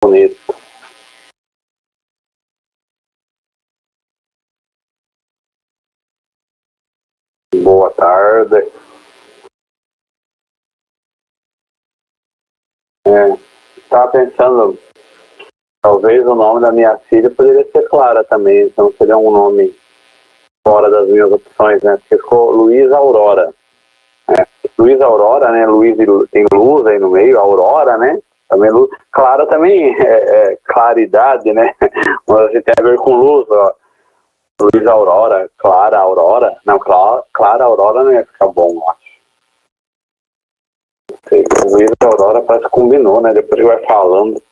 Bonito. Boa tarde. Estava pensando, talvez o nome da minha filha poderia ser Clara também, então seria um nome fora das minhas opções, né? Porque ficou Luiz Aurora. Luiz Aurora, né? Luiz tem luz aí no meio, Aurora, né? Também luz. Clara também é claridade, né? Mas assim, tem a ver com luz, ó. Luiz Aurora, Clara Aurora. Não, Clara Aurora não ia ficar bom, eu acho. Luiz Aurora parece que combinou, né? Depois que vai falando.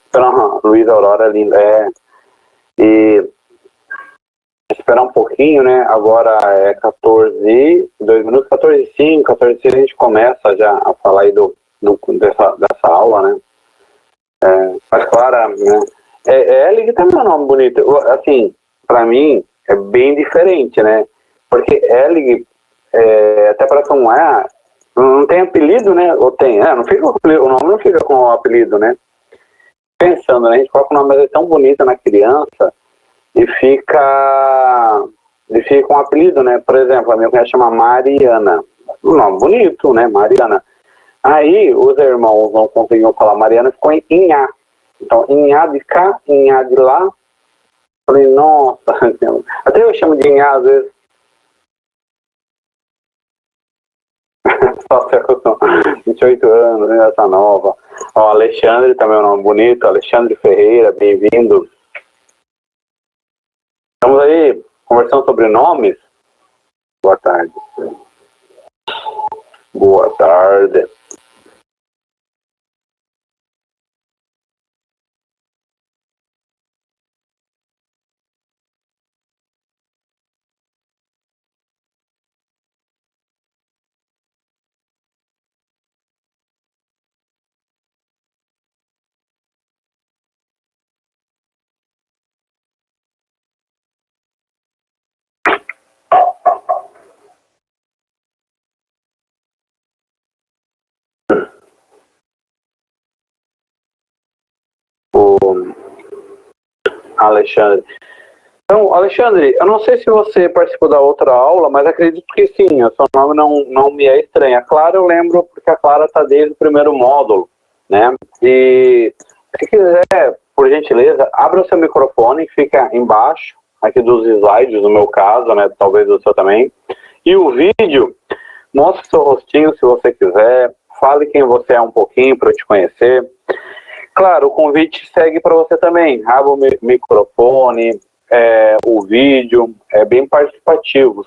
Então, Luiz Aurora é lindo. E esperar um pouquinho, né? Agora é 2 minutos, 14h05, 14h06 a gente começa já a falar aí dessa aula, né? Mas Clara, né? Elig também é um nome bonito. Assim, pra mim, é bem diferente, né? Porque Elig, até para que não tem apelido, né? Ou tem? Não fica o nome não fica com o apelido, né? Pensando, né? A gente coloca um nome tão bonito na criança e fica um apelido, né? Por exemplo, a minha mulher chama Mariana. Um nome bonito, né? Mariana. Aí os irmãos não conseguiam falar Mariana, ficou em Inhá. Então, Inhá de cá, Inhá de lá. Falei, nossa. Até eu chamo de Inhá às vezes. Só com 28 anos, essa nova. Ó, Alexandre também é um nome bonito. Alexandre Ferreira, bem-vindo. Estamos aí conversando sobre nomes. Boa tarde. Boa tarde. Alexandre. Então, Alexandre, eu não sei se você participou da outra aula, mas acredito que sim, o seu nome não me é estranho. A Clara eu lembro porque a Clara está desde o primeiro módulo, né? E se quiser, por gentileza, abra o seu microfone, fica embaixo, aqui dos slides, no meu caso, né? Talvez o seu também. E o vídeo, mostre seu rostinho se você quiser, fale quem você é um pouquinho para eu te conhecer. Claro, o convite segue para você também. Abra o microfone, o vídeo, é bem participativo.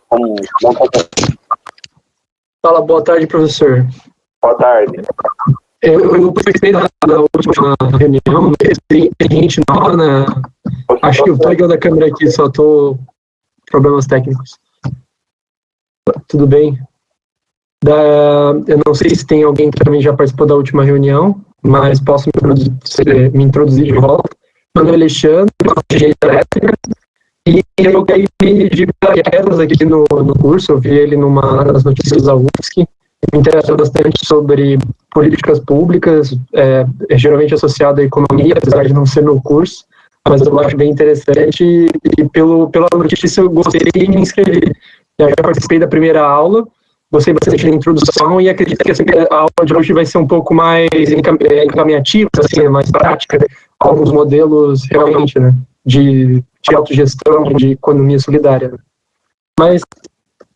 Fala, boa tarde, professor. Boa tarde. Eu participei da última reunião, tem gente nova, né? Acho que eu tô ligando a câmera aqui, só tô problemas técnicos. Tudo bem? Eu não sei se tem alguém que também já participou da última reunião, mas posso me introduzir de volta. Meu nome é Alexandre, eu sou engenheiro elétrica, e eu caí de paraquedas aqui no curso, eu vi ele numa das notícias da UFSC, me interessa bastante sobre políticas públicas, geralmente associado à economia, apesar de não ser meu curso, mas eu acho bem interessante, e pela notícia eu gostei de me inscrever. Eu já participei da primeira aula, gostei bastante da introdução e acredito que a aula de hoje vai ser um pouco mais encaminhativa, assim, mais prática, alguns modelos realmente, né, de autogestão, de economia solidária. Né? Mas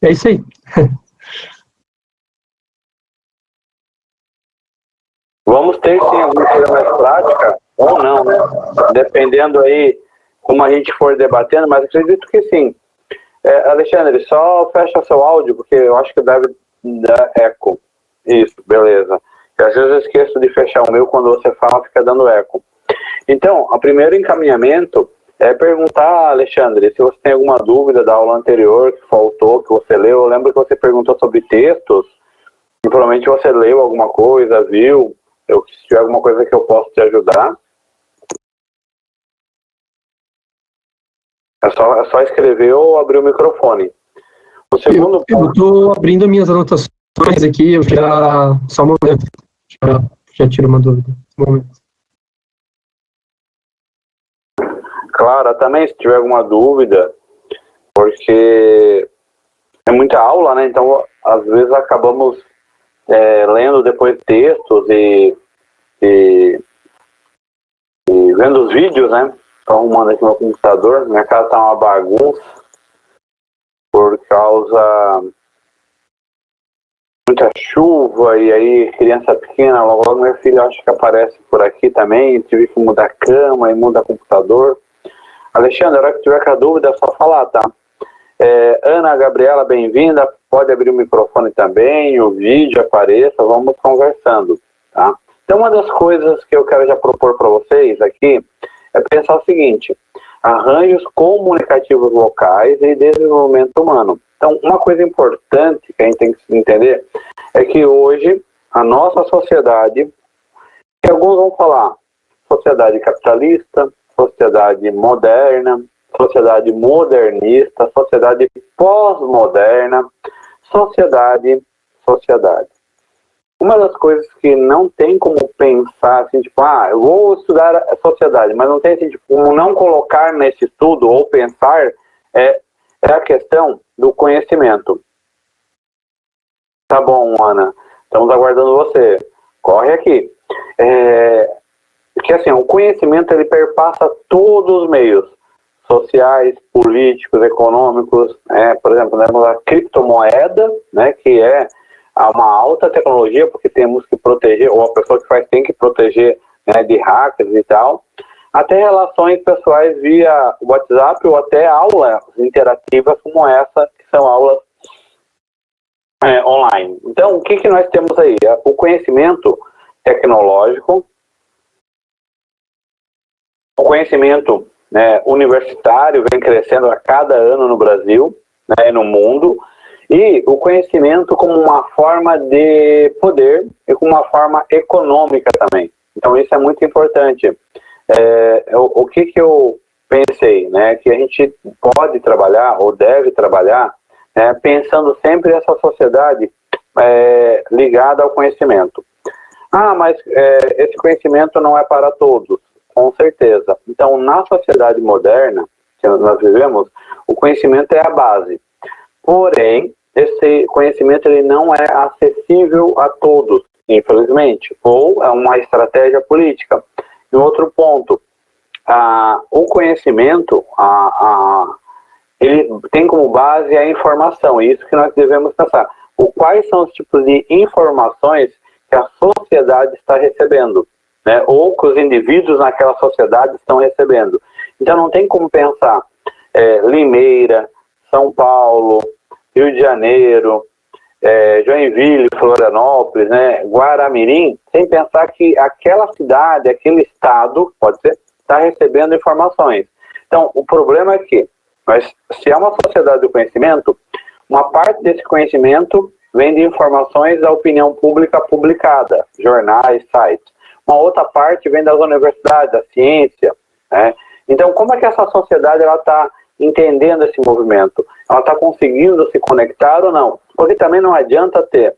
é isso aí. Vamos ter sim alguma coisa mais prática, ou não, né? Dependendo aí como a gente for debatendo, mas acredito que sim. Alexandre, só fecha seu áudio, porque eu acho que deve dar eco. Isso, beleza. E às vezes eu esqueço de fechar o meu, quando você fala, fica dando eco. Então, o primeiro encaminhamento é perguntar, Alexandre, se você tem alguma dúvida da aula anterior que faltou, que você leu. Eu lembro que você perguntou sobre textos, e provavelmente você leu alguma coisa, viu. Se tiver alguma coisa que eu possa te ajudar, é só escrever ou abrir o microfone. O segundo eu estou abrindo minhas anotações aqui, eu já... Só um momento. Já tiro uma dúvida. Um momento. Clara, também, se tiver alguma dúvida, porque é muita aula, né? Então, às vezes acabamos lendo depois textos e vendo os vídeos, né? Estou arrumando aqui meu computador. Minha casa tá uma bagunça por causa muita chuva e aí criança pequena, logo meu filho acho que aparece por aqui também. Tive que mudar a cama e mudar computador. Alexandre, a hora que tiver com a dúvida é só falar, tá? Ana Gabriela, bem-vinda. Pode abrir o microfone também, o vídeo apareça, vamos conversando, tá? Então, uma das coisas que eu quero já propor para vocês aqui é pensar o seguinte: arranjos comunicativos locais e desenvolvimento humano. Então, uma coisa importante que a gente tem que entender é que hoje a nossa sociedade, que alguns vão falar sociedade capitalista, sociedade moderna, sociedade modernista, sociedade pós-moderna, sociedade. Uma das coisas que não tem como pensar assim, tipo, eu vou estudar a sociedade, mas não tem assim, tipo, como não colocar nesse estudo ou pensar é a questão do conhecimento. Tá bom, Ana, estamos aguardando você. Corre aqui. Porque assim, o conhecimento ele perpassa todos os meios sociais, políticos, econômicos. Por exemplo, temos a criptomoeda, né, que é uma alta tecnologia, porque temos que proteger, ou a pessoa que faz tem que proteger, né, de hackers e tal, até relações pessoais via WhatsApp ou até aulas interativas como essa, que são aulas online. Então, o que nós temos aí? O conhecimento tecnológico, o conhecimento, né, universitário vem crescendo a cada ano no Brasil, né, e no mundo, e o conhecimento como uma forma de poder e como uma forma econômica também. Então isso é muito importante. O que eu pensei, né, que a gente pode trabalhar ou deve trabalhar, pensando sempre essa sociedade ligada ao conhecimento. Mas esse conhecimento não é para todos, com certeza. Então na sociedade moderna que nós vivemos, o conhecimento é a base. Porém, esse conhecimento ele não é acessível a todos, infelizmente, ou é uma estratégia política. E outro ponto, o conhecimento, ele tem como base a informação, e isso que nós devemos pensar. Quais são os tipos de informações que a sociedade está recebendo, né, ou que os indivíduos naquela sociedade estão recebendo. Então não tem como pensar Limeira, São Paulo, Rio de Janeiro, Joinville, Florianópolis, né, Guaramirim, sem pensar que aquela cidade, aquele estado, pode ser, está recebendo informações. Então, o problema é que, se é uma sociedade do conhecimento, uma parte desse conhecimento vem de informações da opinião pública publicada, jornais, sites. Uma outra parte vem das universidades, da ciência, né? Então, como é que essa sociedade está entendendo esse movimento? Ela está conseguindo se conectar ou não? Porque também não adianta ter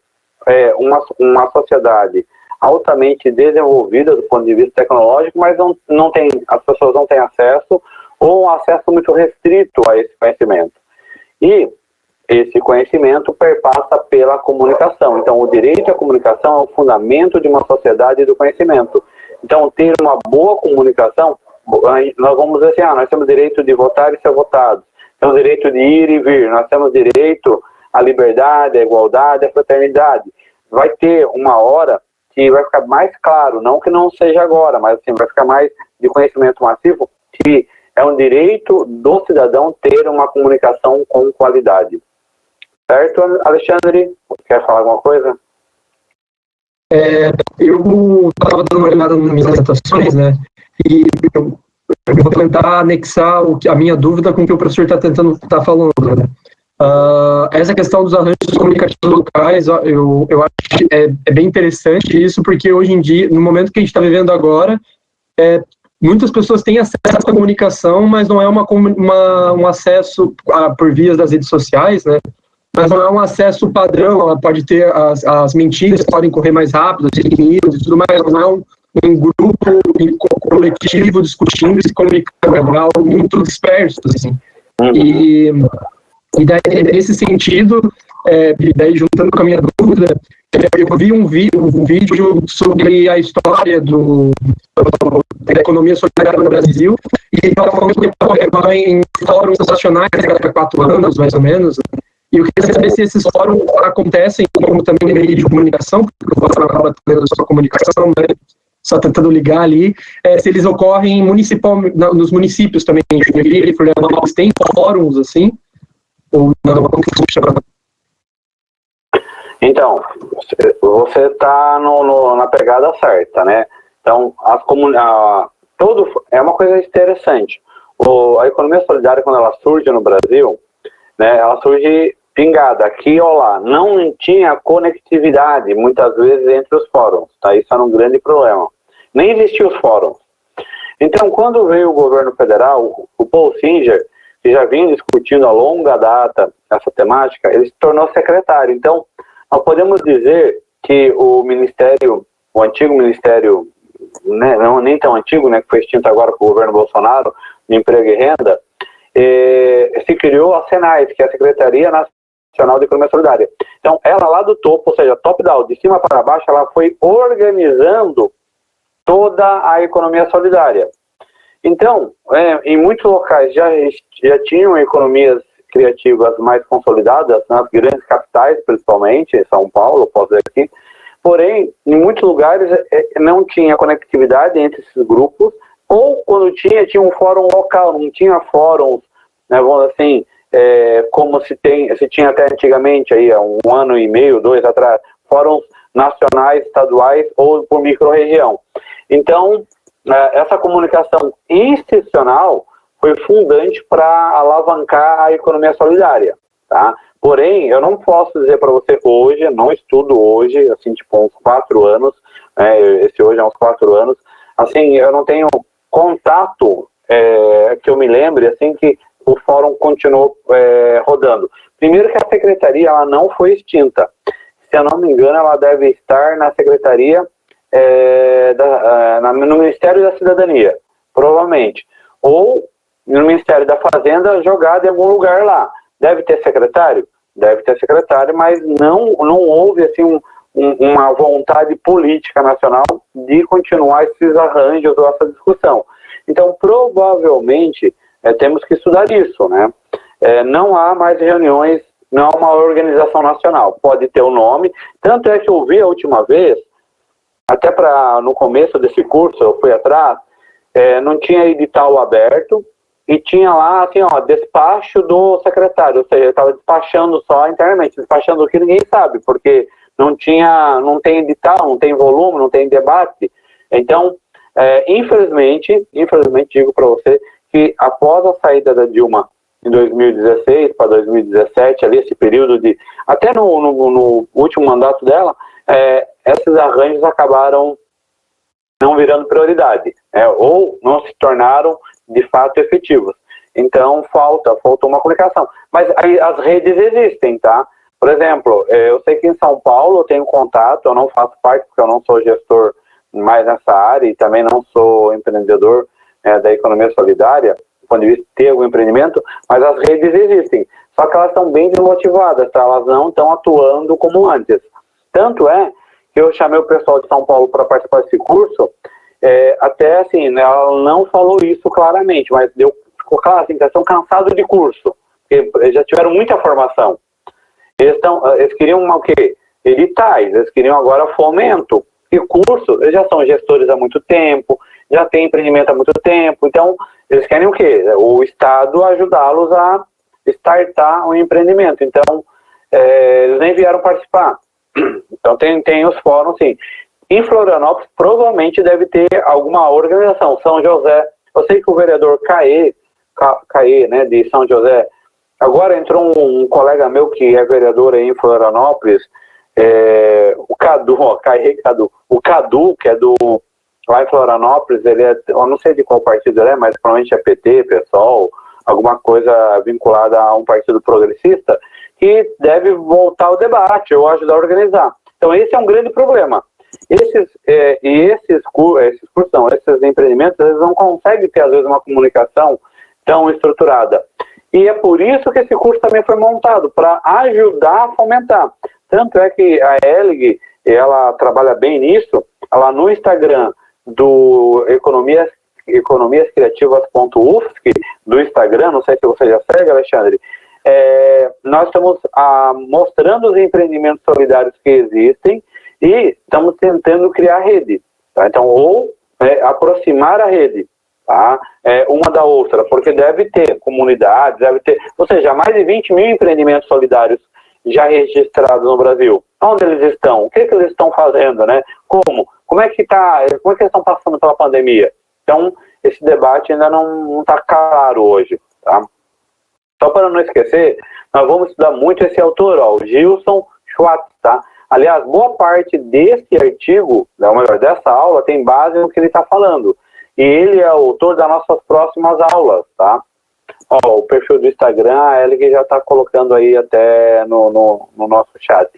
uma sociedade altamente desenvolvida do ponto de vista tecnológico, mas não tem, as pessoas não têm acesso ou um acesso muito restrito a esse conhecimento. E esse conhecimento perpassa pela comunicação. Então, o direito à comunicação é o fundamento de uma sociedade do conhecimento. Então, ter uma boa comunicação, nós vamos dizer assim, nós temos direito de votar e ser votados, temos direito de ir e vir, nós temos direito à liberdade, à igualdade, à fraternidade. Vai ter uma hora que vai ficar mais claro, não que não seja agora, mas assim, vai ficar mais de conhecimento massivo, que é um direito do cidadão ter uma comunicação com qualidade. Certo, Alexandre? Quer falar alguma coisa? Eu estava dando uma olhada nas minhas anotações, né? E eu vou tentar anexar a minha dúvida com o que o professor está falando, né? Essa questão dos arranjos comunicativos locais, eu acho que é bem interessante isso, porque hoje em dia, no momento que a gente está vivendo agora, muitas pessoas têm acesso à comunicação, mas não é um acesso por vias das redes sociais, né? Mas não é um acesso padrão, ela pode ter as mentiras que podem correr mais rápido, as fake news e tudo mais, não é um grupo coletivo discutindo e se comunicando, é algo muito disperso, assim. E daí, nesse sentido, daí juntando com a minha dúvida, eu vi um vídeo sobre a história da economia solidária no Brasil, e estava falando que estava em fóruns nacionais a cada 4 anos, mais ou menos, e eu queria saber se esses fóruns acontecem como também meio de comunicação, porque você acaba tendo a sua comunicação, né? Só tentando ligar ali, se eles ocorrem nos municípios também, em Joinville, Florianópolis, tem fóruns assim? Ou não? Como que funciona? Então, você está na pegada certa, né? Então, é uma coisa interessante. A economia solidária, quando ela surge no Brasil, né, ela surge pingada, aqui ou lá. Não tinha conectividade, muitas vezes, entre os fóruns. Tá? Isso era um grande problema. Nem existiam os fóruns. Então, quando veio o governo federal, o Paul Singer, que já vinha discutindo a longa data essa temática, ele se tornou secretário. Então, nós podemos dizer que o antigo ministério, né, não nem tão antigo, né, que foi extinto agora com o governo Bolsonaro, de Emprego e Renda, se criou a SENAI, que é a Secretaria Nacional de Economia Solidária. Então, ela lá do topo, ou seja, top-down, de cima para baixo, ela foi organizando toda a economia solidária. Então, em muitos locais já tinham economias criativas mais consolidadas, nas grandes capitais, principalmente, São Paulo, posso dizer aqui. Porém, em muitos lugares não tinha conectividade entre esses grupos, ou quando tinha um fórum local, não tinha fóruns, né, vamos dizer assim, como se tinha até antigamente, aí, há 1 ano e meio, 2 atrás, fóruns nacionais, estaduais ou por micro-região. Então, essa comunicação institucional foi fundante para alavancar a economia solidária, tá? Porém, eu não posso dizer para você hoje, não estudo hoje, assim, tipo, uns 4 anos, né, esse hoje é uns 4 anos, assim, eu não tenho contato que eu me lembre, assim, que o fórum continuou rodando. Primeiro que a secretaria, ela não foi extinta. Se eu não me engano, ela deve estar na secretaria no Ministério da Cidadania, provavelmente. Ou no Ministério da Fazenda, jogado em algum lugar lá. Deve ter secretário? Deve ter secretário, mas não houve assim, uma vontade política nacional de continuar esses arranjos ou essa discussão. Então, provavelmente, temos que estudar isso, né? Não há mais reuniões, não há uma organização nacional. Pode ter o nome, tanto é que eu vi a última vez, até no começo desse curso, eu fui atrás, não tinha edital aberto, e tinha lá, assim, ó, despacho do secretário, ou seja, ele estava despachando só internamente, despachando o que ninguém sabe, porque não tem edital, não tem volume, não tem debate. Então, infelizmente, digo para você, que após a saída da Dilma em 2016 para 2017, ali esse período até no último mandato dela, esses arranjos acabaram não virando prioridade, ou não se tornaram de fato efetivos. Então, faltou uma comunicação. Mas aí as redes existem, tá? Por exemplo, eu sei que em São Paulo eu tenho contato, eu não faço parte porque eu não sou gestor mais nessa área e também não sou empreendedor da economia solidária, quando de ter algum empreendimento, mas as redes existem. Só que elas estão bem desmotivadas, tá? Elas não estão atuando como antes. Tanto é que eu chamei o pessoal de São Paulo para participar desse curso, até assim, né, ela não falou isso claramente, mas ficou claro assim, que eles estão cansados de curso, porque eles já tiveram muita formação. Eles queriam o quê? Editais, eles queriam agora fomento. E curso, eles já são gestores há muito tempo, já têm empreendimento há muito tempo, então eles querem o quê? O Estado ajudá-los a startar um empreendimento. Então, eles nem vieram participar. Então tem os fóruns, sim. Em Florianópolis, provavelmente deve ter alguma organização. São José, eu sei que o vereador Caê, né, de São José, agora entrou um colega meu que é vereador aí em Florianópolis, o Cadu, o Cadu, que é lá em Florianópolis, ele eu não sei de qual partido ele mas provavelmente é PT, PSOL, alguma coisa vinculada a um partido progressista, que deve voltar ao debate ou ajudar a organizar. Então esse é um grande problema. Esses empreendimentos, eles não conseguem ter, às vezes, uma comunicação tão estruturada. E é por isso que esse curso também foi montado, para ajudar a fomentar. Tanto é que a Elig, ela trabalha bem nisso, ela no Instagram do economiascriativas.ufsc, do Instagram, não sei se você já segue, Alexandre, nós estamos mostrando os empreendimentos solidários que existem e estamos tentando criar rede. Tá? Então, aproximar a rede, tá? Uma da outra, porque deve ter comunidades, ou seja, mais de 20 mil empreendimentos solidários já registrados no Brasil. Onde eles estão? O que eles estão fazendo, né? Como é que eles estão passando pela pandemia? Então, esse debate ainda não está claro hoje, tá? Só para não esquecer, nós vamos estudar muito esse autor, o Gilson Schwartz, tá? Aliás, boa parte desse artigo, ou melhor, dessa aula, tem base no que ele está falando. E ele é autor das nossas próximas aulas, tá? O perfil do Instagram, ele que já está colocando aí até no nosso chat,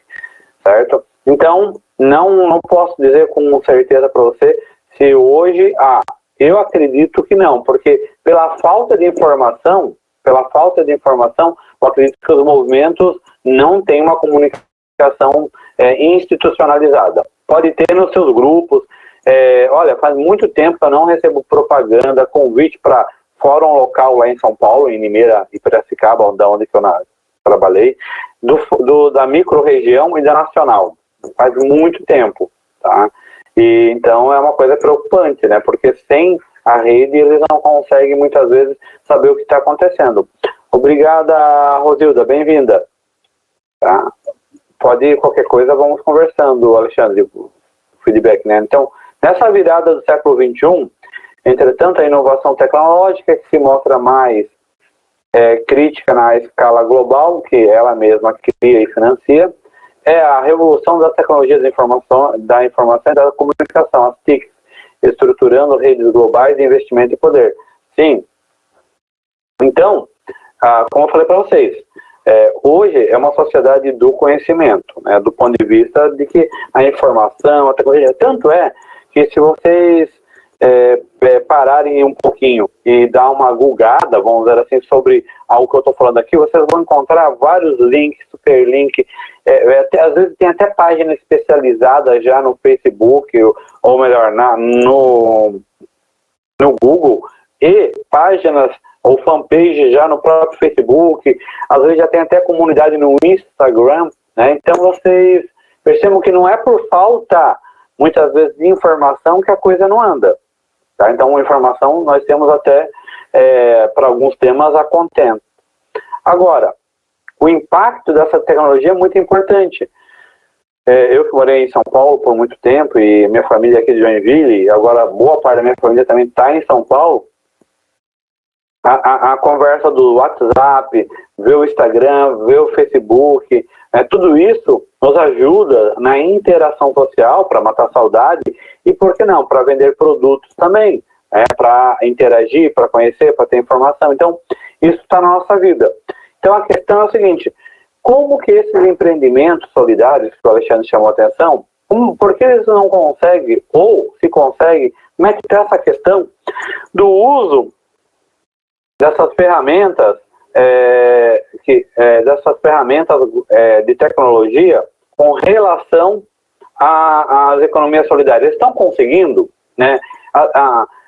certo? Então, não posso dizer com certeza para você se hoje... eu acredito que não, porque pela falta de informação, eu acredito que os movimentos não têm uma comunicação institucionalizada. Pode ter nos seus grupos. Olha, faz muito tempo que eu não recebo propaganda, convite para fórum local lá em São Paulo, em Limeira e Piracicaba, da onde que eu trabalhei, da micro-região e da nacional. Faz muito tempo, tá? E então é uma coisa preocupante, né? Porque sem a rede eles não conseguem muitas vezes saber o que está acontecendo. Obrigada, Rosilda, bem-vinda. Tá? Pode ir, qualquer coisa, vamos conversando, Alexandre, feedback, né? Então, nessa virada do século XXI, entretanto, a inovação tecnológica que se mostra mais crítica na escala global, que ela mesma cria e financia, é a revolução das tecnologias da informação e da comunicação, as TICs, estruturando redes globais de investimento e poder. Sim. Então, como eu falei para vocês, hoje é uma sociedade do conhecimento, né, do ponto de vista de que a informação, a tecnologia, tanto é que se vocês pararem um pouquinho e dar uma googada, vamos dizer assim, sobre algo que eu estou falando aqui, vocês vão encontrar vários links, super link, às vezes tem até página especializada já no Facebook, ou melhor, no Google, e páginas ou fanpage já no próprio Facebook, às vezes já tem até comunidade no Instagram, né? Então vocês percebam que não é por falta, muitas vezes, de informação que a coisa não anda. Tá? Então, informação nós temos até, para alguns temas, a contento. Agora, o impacto dessa tecnologia é muito importante. Eu que morei em São Paulo por muito tempo, e minha família aqui de Joinville, agora boa parte da minha família também está em São Paulo, a conversa do WhatsApp, ver o Instagram, ver o Facebook, tudo isso nos ajuda na interação social para matar a saudade e, por que não, para vender produtos também, para interagir, para conhecer, para ter informação. Então, isso está na nossa vida. Então, a questão é o seguinte, como que esses empreendimentos solidários, que o Alexandre chamou a atenção, por que eles não conseguem, ou se conseguem, como é que está essa questão do uso dessas ferramentas, de tecnologia com relação às economias solidárias? Eles estão conseguindo, né?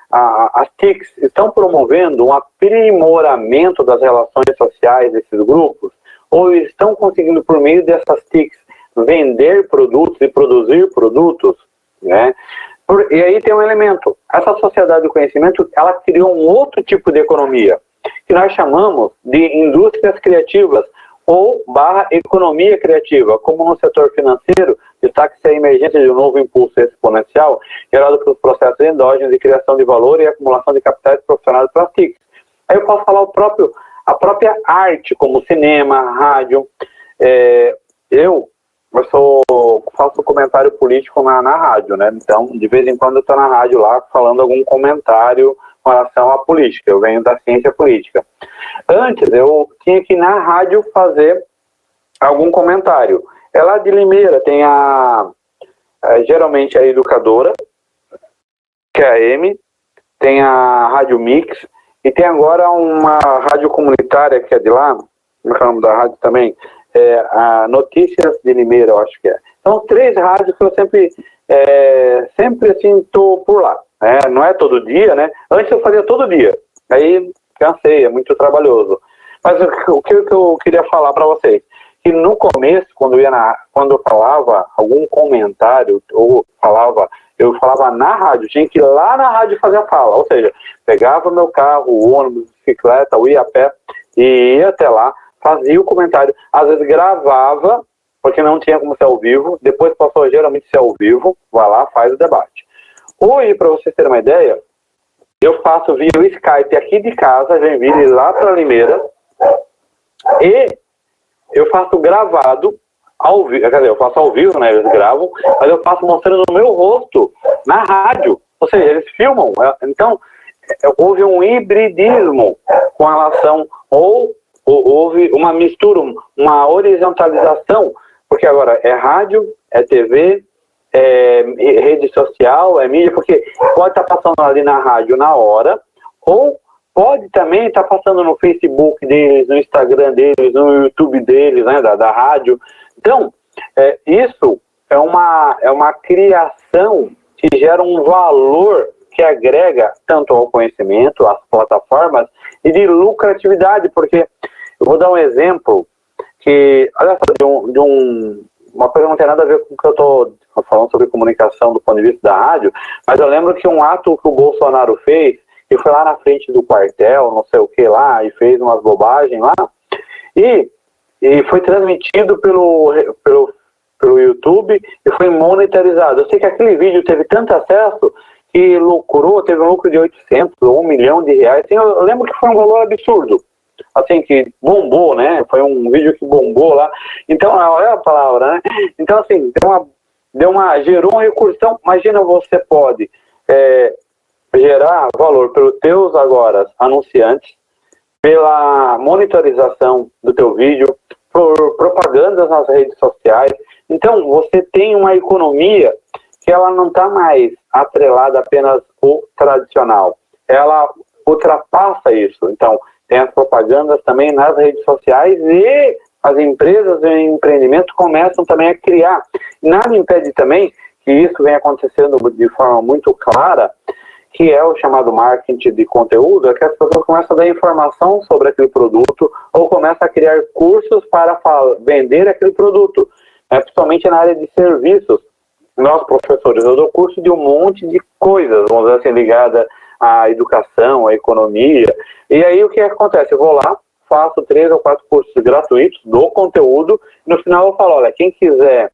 As TICs estão promovendo um aprimoramento das relações sociais desses grupos, ou estão conseguindo, por meio dessas TICs, vender produtos e produzir produtos, né? E aí tem um elemento, essa sociedade do conhecimento, ela criou um outro tipo de economia, que nós chamamos de indústrias criativas, ou economia criativa, como no setor financeiro, destaque-se a emergência de um novo impulso exponencial, gerado pelos processos endógenos de criação de valor e acumulação de capitais profissionais para as TICs. Aí eu posso falar a própria arte, como cinema, rádio. Eu faço comentário político na rádio, né? Então, de vez em quando eu estou na rádio lá falando algum comentário com relação à política. Eu venho da ciência política. Antes, eu tinha que ir na rádio fazer algum comentário. Lá de Limeira tem a geralmente a educadora, que é a AM, tem a Rádio Mix, e tem agora uma rádio comunitária que é de lá, como é o nome da rádio também? A Notícias de Limeira, eu acho que é. São 3 rádios que eu sempre assim, tô por lá. Não é todo dia, né? Antes eu fazia todo dia. Aí cansei, é muito trabalhoso. Mas o que eu queria falar para vocês? Que no começo, quando eu falava algum comentário, eu falava na rádio, tinha que ir lá na rádio fazer a fala. Ou seja, pegava meu carro, o ônibus, bicicleta, eu ia a pé e ia até lá, fazia o comentário. Às vezes gravava, porque não tinha como ser ao vivo. Depois passou geralmente ser ao vivo, vai lá, faz o debate. Hoje, para vocês terem uma ideia, eu faço via o Skype aqui de casa, Joinville, lá para Limeira, e eu faço gravado ao vivo, quer dizer, eu faço ao vivo, né, eles gravam, mas eu faço mostrando o meu rosto na rádio, ou seja, eles filmam. Então, houve um hibridismo com relação, ou houve uma mistura, uma horizontalização, porque agora é rádio, é TV, é rede social, é mídia, porque pode estar passando ali na rádio na hora, ou pode também estar passando no Facebook deles, no Instagram deles, no YouTube deles, né, da rádio. Então, isso é uma criação que gera um valor que agrega tanto ao conhecimento, às plataformas, e de lucratividade, porque eu vou dar um exemplo que, olha só, uma coisa que não tem nada a ver com o que eu estou falando sobre comunicação do ponto de vista da rádio, mas eu lembro que um ato que o Bolsonaro fez, que foi lá na frente do quartel, não sei o que lá, e fez umas bobagens lá, e foi transmitido pelo YouTube e foi monetarizado. Eu sei que aquele vídeo teve tanto acesso que teve um lucro de 800 ou 1 milhão de reais. Assim, eu lembro que foi um valor absurdo, assim, que bombou, né? Foi um vídeo que bombou lá. Então, olha a palavra, né? Então, assim, gerou uma recursão. Imagina, você pode gerar valor pelos teus agora anunciantes, pela monitorização do teu vídeo, por propagandas nas redes sociais. Então, você tem uma economia que ela não está mais atrelada apenas ao tradicional. Ela ultrapassa isso. Então, tem as propagandas também nas redes sociais e as empresas e empreendimentos começam também a criar. Nada impede também que isso venha acontecendo de forma muito clara, que é o chamado marketing de conteúdo, é que as pessoas começam a dar informação sobre aquele produto ou começam a criar cursos para vender aquele produto, principalmente na área de serviços. Nós, professores, eu dou curso de um monte de coisas, vamos dizer assim, ligada à educação, à economia, e aí o que acontece? Eu vou lá, faço 3 ou 4 cursos gratuitos, dou conteúdo, e no final eu falo, olha, quem quiser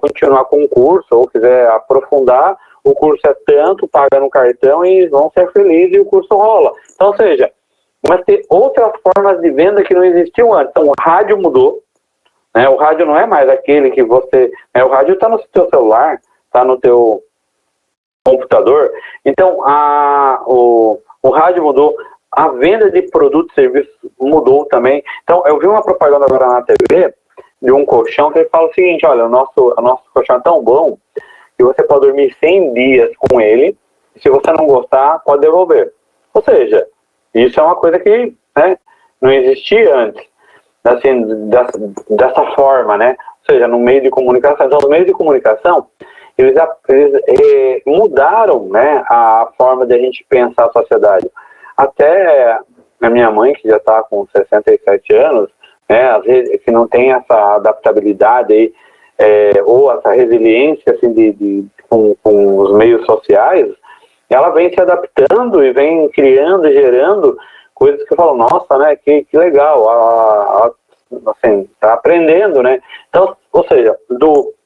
continuar com o curso ou quiser aprofundar, o curso é tanto, paga no cartão e vão ser felizes e o curso rola. Então, ou seja, mas tem outras formas de venda que não existiam antes. Então, o rádio mudou, né? O rádio não é mais aquele que você... o rádio está no teu celular, está no teu computador. Então, o rádio mudou, a venda de produtos e serviços mudou também. Então, eu vi uma propaganda agora na TV de um colchão que ele fala o seguinte, olha, o nosso colchão é tão bom que você pode dormir 100 dias com ele, e se você não gostar, pode devolver. Ou seja, isso é uma coisa que, né, não existia antes, assim, dessa forma, né? Ou seja, no meio de comunicação. Então, os meios de comunicação, eles mudaram, né, a forma de a gente pensar a sociedade. Até a minha mãe, que já está com 67 anos, né, às vezes, que não tem essa adaptabilidade aí, ou essa resiliência assim, com os meios sociais, ela vem se adaptando e vem criando e gerando coisas que eu falo, nossa, né, que legal, assim, tá aprendendo, né? Então, ou seja,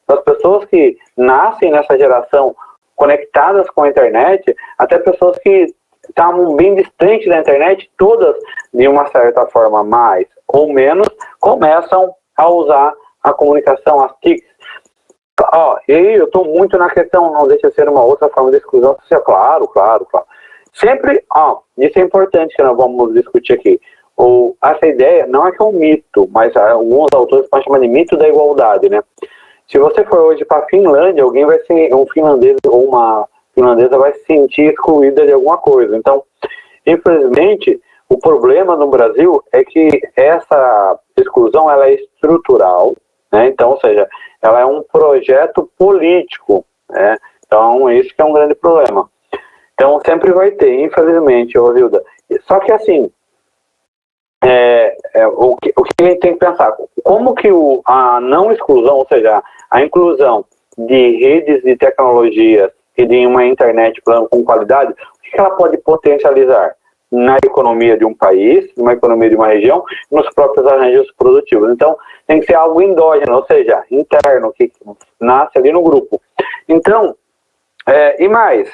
das pessoas que nascem nessa geração conectadas com a internet, até pessoas que estavam bem distantes da internet, todas, de uma certa forma, mais ou menos, começam a usar a comunicação, as TICs. E aí eu estou muito na questão, não deixa de ser uma outra forma de exclusão social, claro. Sempre, isso é importante que nós vamos discutir aqui. Essa ideia não é que é um mito, mas alguns autores podem chamar de mito da igualdade, né? Se você for hoje para a Finlândia, alguém vai ser, um finlandês ou uma finlandesa vai se sentir excluída de alguma coisa. Então, infelizmente, o problema no Brasil é que essa exclusão ela é estrutural, né? Então, ou seja, ela é um projeto político, né? Então, esse que é um grande problema. Então, sempre vai ter, infelizmente, Rosilda. Só que, assim, o que a gente tem que pensar? Como que a não exclusão, ou seja, a inclusão de redes de tecnologias e de uma internet com qualidade, o que ela pode potencializar na economia de um país, numa economia de uma região, nos próprios arranjos produtivos? Então, tem que ser algo endógeno, ou seja, interno, que nasce ali no grupo. Então, e mais,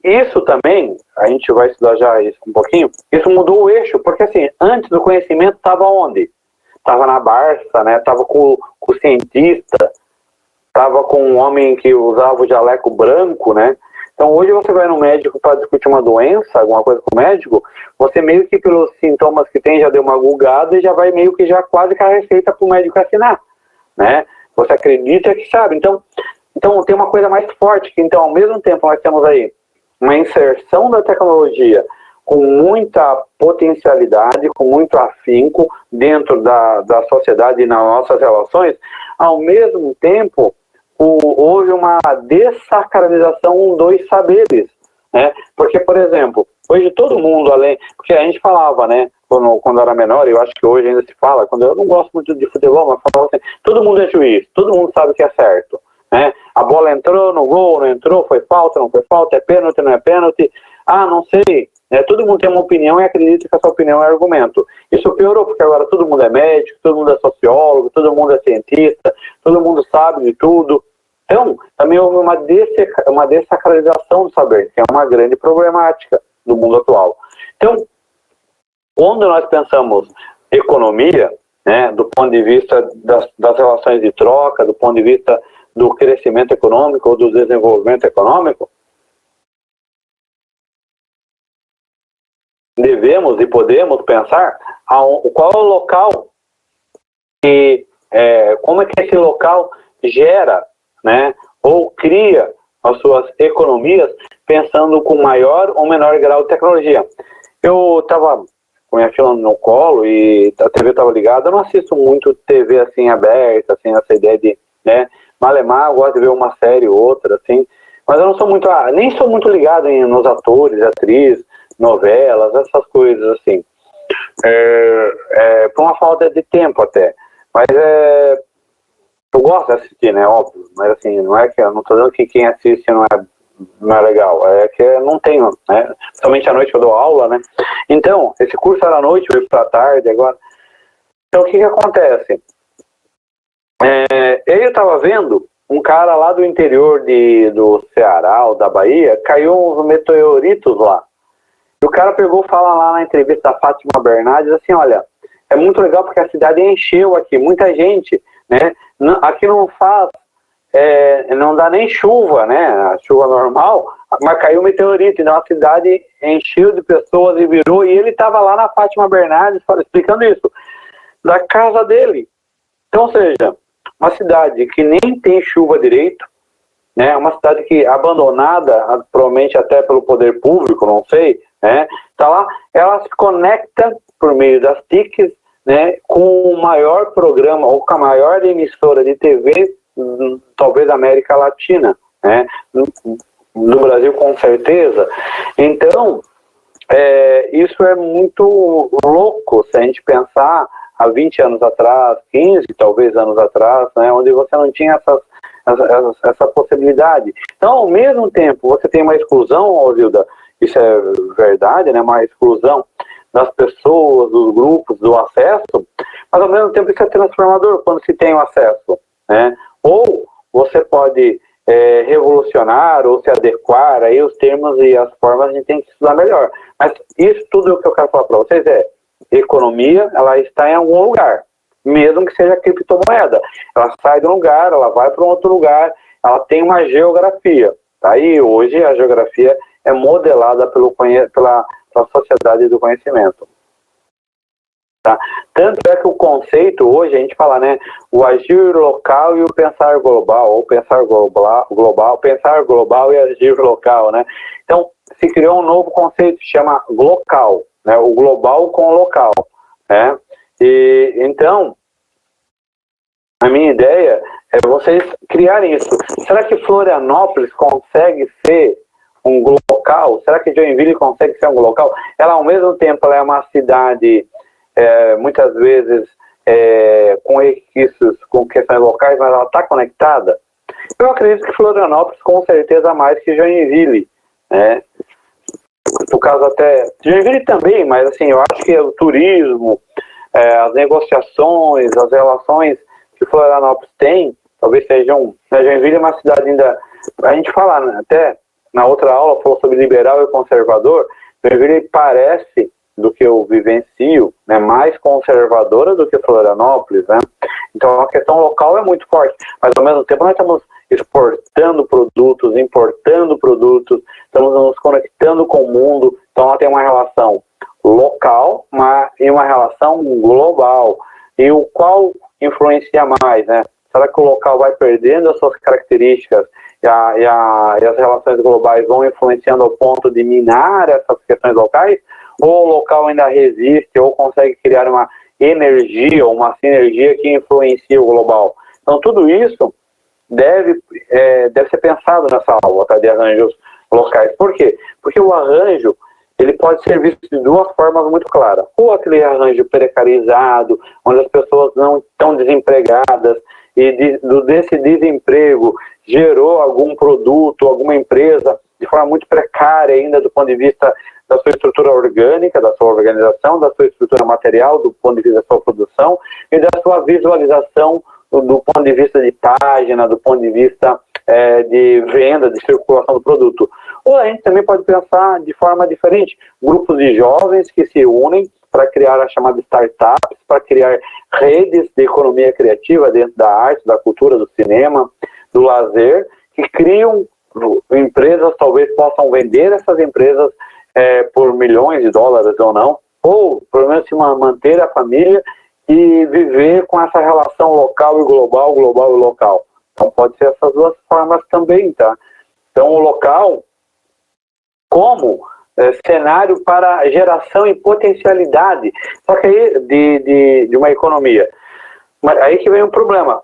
isso também, a gente vai estudar já isso um pouquinho, isso mudou o eixo, porque assim, antes o conhecimento estava onde? Estava na Barça, né? Estava com o cientista, estava com um homem que usava o jaleco branco, né? Então hoje você vai no médico para discutir uma doença, alguma coisa com o médico, você meio que pelos sintomas que tem já deu uma gulgada e já vai meio que já quase com a receita para o médico assinar, né? Você acredita que sabe. Então tem uma coisa mais forte, que então ao mesmo tempo nós temos aí uma inserção da tecnologia com muita potencialidade, com muito afinco dentro da sociedade e nas nossas relações, ao mesmo tempo houve uma dessacralização dos saberes, né? Porque, por exemplo, hoje todo mundo, porque a gente falava, né, quando era menor, eu acho que hoje ainda se fala, quando eu não gosto muito de futebol, mas falava assim, todo mundo é juiz, todo mundo sabe que é certo, né? A bola entrou no gol, não entrou, foi falta, não foi falta, é pênalti, não é pênalti, não sei, né? Todo mundo tem uma opinião e acredita que essa opinião é argumento. Isso piorou porque agora todo mundo é médico, todo mundo é sociólogo, todo mundo é cientista, todo mundo sabe de tudo. Então, também houve uma dessacralização do saber, que é uma grande problemática do mundo atual. Então, quando nós pensamos economia, né, do ponto de vista das relações de troca, do ponto de vista do crescimento econômico ou do desenvolvimento econômico, devemos e podemos pensar qual é o local e como é que esse local gera, né, ou cria as suas economias pensando com maior ou menor grau de tecnologia. Eu estava com minha filha no colo e a TV estava ligada. Eu não assisto muito TV assim aberta, assim, essa ideia de, né, malemar, eu gosto de ver uma série ou outra, assim, mas eu não sou muito, nem sou muito ligado nos atores, atrizes, novelas, essas coisas assim, por uma falta de tempo até, mas eu gosto de assistir, né, óbvio, mas assim, não é que eu não estou dizendo que quem assiste não é legal, é que eu não tenho, né, somente à noite eu dou aula, né, então, esse curso era à noite, eu fui para tarde agora, então o que acontece? Eu estava vendo um cara lá do interior do Ceará ou da Bahia, caiu uns meteoritos lá. E o cara pegou e fala lá na entrevista da Fátima Bernardes assim, olha, é muito legal porque a cidade encheu aqui, muita gente, né? Aqui não faz, não dá nem chuva, né? A chuva normal, mas caiu um meteorito, então a cidade encheu de pessoas e virou, e ele estava lá na Fátima Bernardes explicando isso, da casa dele. Então, ou seja, uma cidade que nem tem chuva direito, né? Uma cidade que abandonada, provavelmente até pelo poder público, não sei, né? Tá lá, ela se conecta por meio das TICs, né, com o maior programa ou com a maior emissora de TV, talvez da América Latina, né? No Brasil com certeza. Então, isso é muito louco se a gente pensar há 20 anos atrás, 15 talvez anos atrás, né, onde você não tinha essa possibilidade. Então, ao mesmo tempo, você tem uma exclusão, Vilda, isso é verdade, né, uma exclusão das pessoas, dos grupos, do acesso, mas ao mesmo tempo isso é transformador quando se tem o acesso, né? Ou você pode revolucionar ou se adequar, aí os termos e as formas a gente tem que estudar melhor. Mas isso tudo é o que eu quero falar para vocês economia, ela está em algum lugar, mesmo que seja criptomoeda. Ela sai de um lugar, ela vai para um outro lugar, ela tem uma geografia. Tá? E hoje a geografia é modelada pela sociedade do conhecimento. tá? Tanto é que o conceito hoje, a gente fala, né, o agir local e o pensar global, ou pensar global, pensar global e agir local, né? Então, se criou um novo conceito que chama local, né, o global com o local, né? E então, a minha ideia é vocês criarem isso. Será que Florianópolis consegue ser um local? Será que Joinville consegue ser um local? Ela, ao mesmo tempo, ela é uma cidade, muitas vezes, com requisitos, com questões locais, mas ela está conectada? Eu acredito que Florianópolis, com certeza, mais que Joinville, né? Por causa até... Joinville também, mas assim, eu acho que o turismo, as negociações, as relações que Florianópolis tem, talvez sejam... Joinville é uma cidade ainda... A gente fala, né, até na outra aula, falou sobre liberal e conservador. Joinville parece, do que eu vivencio, né, mais conservadora do que Florianópolis, né? Então a questão local é muito forte, mas ao mesmo tempo nós estamos exportando produtos, importando produtos, estamos nos conectando com o mundo, então ela tem uma relação local e uma relação global. E o qual influencia mais, né? Será que o local vai perdendo as suas características e as relações globais vão influenciando ao ponto de minar essas questões locais? Ou o local ainda resiste ou consegue criar uma energia, uma sinergia que influencia o global? Então tudo isso deve ser pensado nessa aula, tá, de arranjos locais. Por quê? Porque o arranjo, ele pode ser visto de duas formas muito claras. Ou aquele arranjo precarizado, onde as pessoas não estão desempregadas, e desse desemprego gerou algum produto, alguma empresa, de forma muito precária ainda do ponto de vista da sua estrutura orgânica, da sua organização, da sua estrutura material, do ponto de vista da sua produção, e da sua visualização do ponto de vista de página, do ponto de vista de venda, de circulação do produto. Ou a gente também pode pensar de forma diferente, grupos de jovens que se unem para criar as chamadas startups, para criar redes de economia criativa dentro da arte, da cultura, do cinema, do lazer, que criam empresas, talvez possam vender essas empresas por milhões de dólares ou não, ou pelo menos se manter a família e viver com essa relação local e global, global e local. Então pode ser essas duas formas também, tá? Então o local como cenário para geração e potencialidade, só que aí de uma economia. Mas aí que vem o problema.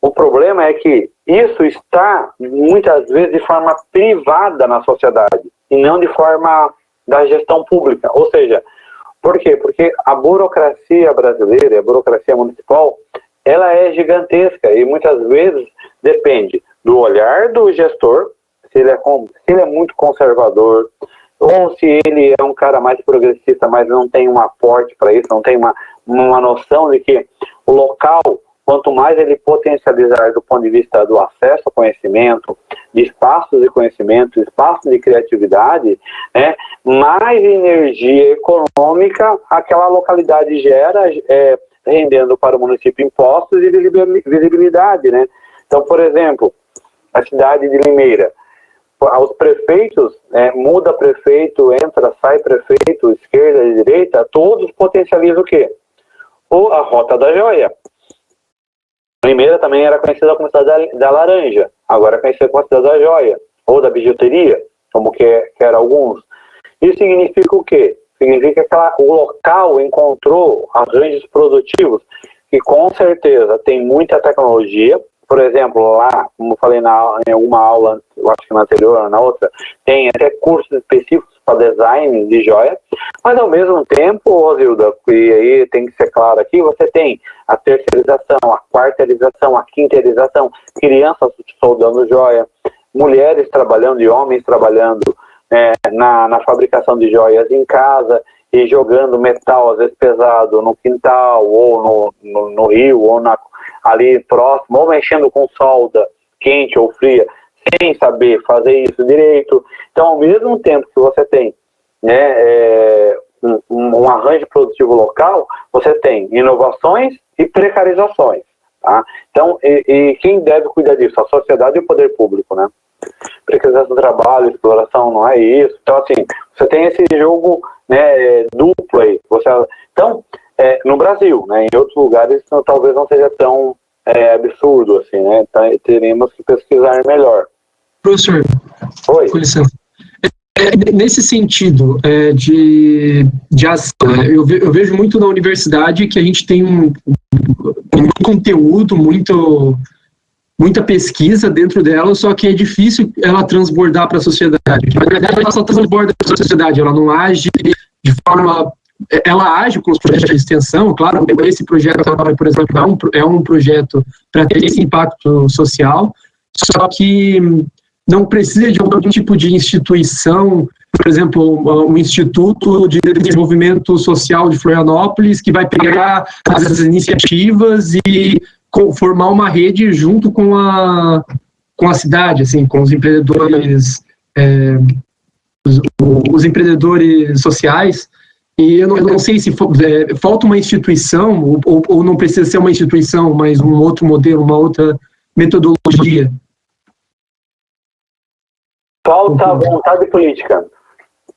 O problema é que isso está muitas vezes de forma privada na sociedade e não de forma da gestão pública. Ou seja, por quê? Porque a burocracia brasileira, a burocracia municipal, ela é gigantesca e muitas vezes depende do olhar do gestor, se ele é muito conservador, ou se ele é um cara mais progressista, mas não tem um aporte para isso, não tem uma noção de que o local, quanto mais ele potencializar do ponto de vista do acesso ao conhecimento, de espaços de conhecimento, espaços de criatividade, né, mais energia econômica aquela localidade gera, rendendo para o município impostos e visibilidade, né? Então, por exemplo, a cidade de Limeira, os prefeitos, muda prefeito, entra, sai prefeito, esquerda e direita, todos potencializam o quê? A Rota da Joia. Limeira também era conhecida como cidade da laranja, agora é conhecida como cidade da joia, ou da bijuteria, como que era alguns. Isso significa o quê? Significa que o local encontrou arranjos produtivos, que com certeza tem muita tecnologia. Por exemplo, lá, como eu falei em alguma aula, eu acho que na anterior ou na outra, tem até cursos específicos para design de joia, mas ao mesmo tempo, Rosilda, e aí tem que ser claro aqui, você tem a terceirização, a quarteirização, a quinteirização, crianças soldando joia, mulheres trabalhando e homens trabalhando na fabricação de joias em casa e jogando metal, às vezes pesado, no quintal, ou no rio, ou ali próximo, ou mexendo com solda quente ou fria, sem saber fazer isso direito. Então, ao mesmo tempo que você tem um arranjo produtivo local, você tem inovações e precarizações. Tá? Então, e quem deve cuidar disso? A sociedade e o poder público, né? Precarização do trabalho, exploração, não é isso. Então, assim, você tem esse jogo duplo aí. Então, no Brasil, né? Em outros lugares talvez não seja tão absurdo assim, né? Então, teremos que pesquisar melhor. Professor, Oi. com licença. Nesse sentido de ação, né? Eu vejo muito na universidade que a gente tem muito conteúdo, muita pesquisa dentro dela, só que é difícil ela transbordar para a sociedade. Na verdade, ela só transborda para a sociedade, ela não age de forma... Ela age com os projetos de extensão, claro, esse projeto, por exemplo, é um projeto para ter esse impacto social, só que não precisa de algum tipo de instituição, por exemplo, um Instituto de Desenvolvimento Social de Florianópolis, que vai pegar essas iniciativas e formar uma rede junto com a cidade, assim, com os empreendedores, os empreendedores sociais. E eu não sei se falta uma instituição, ou não precisa ser uma instituição, mas um outro modelo, uma outra metodologia. Falta vontade política.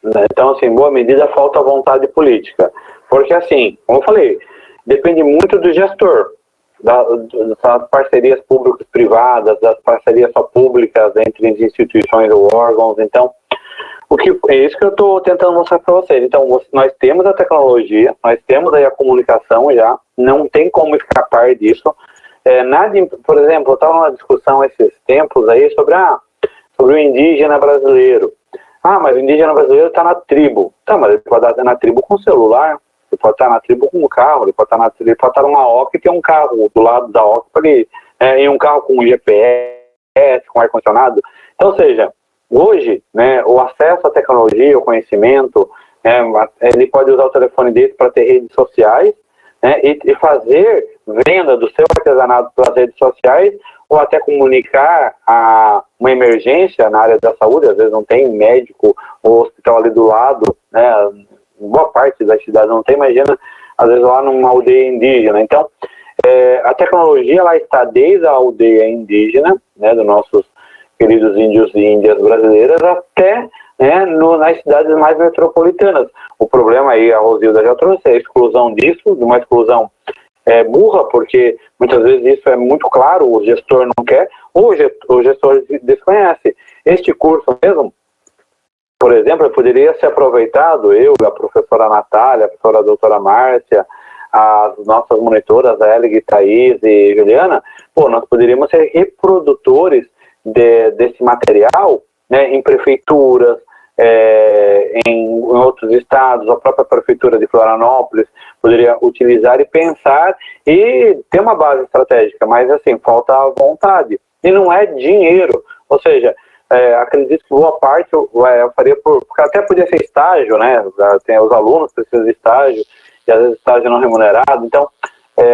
Então, assim, em boa medida, falta vontade política. Porque, assim, como eu falei, depende muito do gestor, das parcerias públicas-privadas, das parcerias só públicas entre instituições ou órgãos. Então, é isso que eu estou tentando mostrar para vocês. Então, nós temos a tecnologia, nós temos aí a comunicação já, não tem como escapar disso. Por exemplo, eu estava numa discussão esses tempos aí sobre o indígena brasileiro. Mas o indígena brasileiro está na tribo. Tá, mas ele pode estar na tribo com celular, ele pode estar na tribo com um carro, ele pode estar numa OC e ter um carro do lado da OC e um carro com GPS, com ar-condicionado. Então, ou seja, hoje, né, o acesso à tecnologia, o conhecimento, ele pode usar o telefone dele para ter redes sociais, né, e fazer venda do seu artesanato pelas redes sociais, ou até comunicar uma emergência na área da saúde. Às vezes não tem médico ou hospital ali do lado, né, boa parte da cidade não tem, imagina, às vezes lá numa aldeia indígena. Então, a tecnologia ela está desde a aldeia indígena, né, dos nossos queridos índios e índias brasileiras, até, né, nas cidades mais metropolitanas. O problema aí, a Rosilda já trouxe, é a exclusão disso, de uma exclusão burra, porque muitas vezes isso é muito claro, o gestor não quer, ou o gestor desconhece. Este curso mesmo, por exemplo, poderia ser aproveitado, eu, a professora Natália, a professora doutora Márcia, as nossas monitoras, a Elig, Thaís e Juliana, nós poderíamos ser reprodutores desse material, né, em prefeituras, em outros estados. A própria prefeitura de Florianópolis poderia utilizar e pensar e ter uma base estratégica, mas assim, falta a vontade, e não é dinheiro, ou seja, acredito que boa parte eu faria porque até podia ser estágio, né, tem os alunos precisam de estágio, e às vezes estágio não remunerado, então,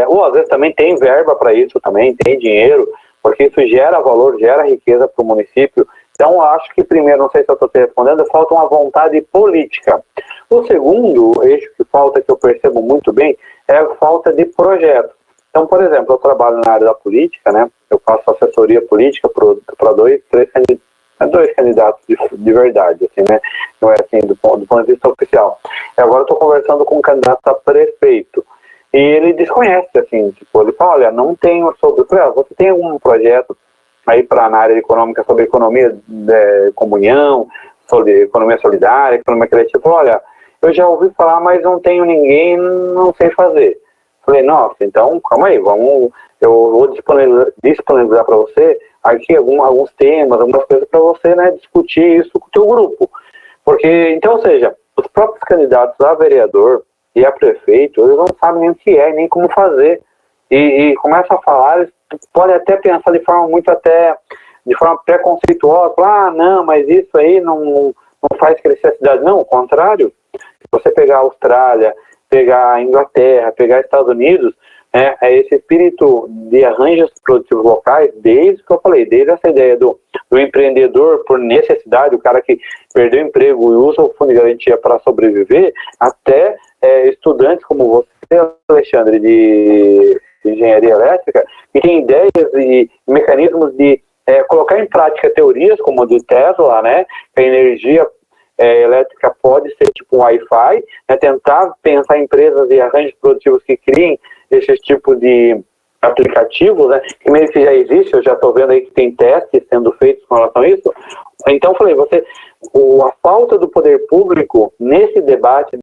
ou às vezes também tem verba para isso, também tem dinheiro, porque isso gera valor, gera riqueza para o município. Então, acho que primeiro, não sei se eu estou te respondendo, falta uma vontade política. O segundo eixo que falta, que eu percebo muito bem, é a falta de projetos. Então, por exemplo, eu trabalho na área da política, né? Eu faço assessoria política para dois candidatos de verdade, assim, né? Não é assim, do ponto de vista oficial. E agora eu estou conversando com um candidato a prefeito. E ele desconhece, assim, tipo, ele fala, olha, não tenho sobre... você tem algum projeto aí na área econômica sobre economia de comunhão, sobre economia solidária, economia criativa? Olha, eu já ouvi falar, mas não tenho ninguém, não sei fazer. Falei, nossa, então, calma aí, eu vou disponibilizar para você aqui alguns temas, algumas coisas para você, né, discutir isso com o teu grupo. Porque, então, ou seja, os próprios candidatos a vereador e a prefeito, eles não sabem nem o que é, nem como fazer. E começam a falar, eles podem até pensar de forma preconceituosa, não, mas isso aí não faz crescer a cidade. Não, ao contrário. Se você pegar a Austrália, pegar a Inglaterra, pegar Estados Unidos, esse espírito de arranjos produtivos locais, desde que eu falei, desde essa ideia do empreendedor por necessidade, o cara que perdeu o emprego e usa o fundo de garantia para sobreviver, até estudantes como você, Alexandre, de engenharia elétrica, que tem ideias e mecanismos de colocar em prática teorias como a do Tesla, né, que a energia elétrica pode ser tipo um Wi-Fi, né, tentar pensar em empresas e arranjos produtivos que criem esse tipo de aplicativos, né, que meio que já existe, eu já estou vendo aí que tem testes sendo feitos com relação a isso. Então, eu falei, a falta do poder público nesse debate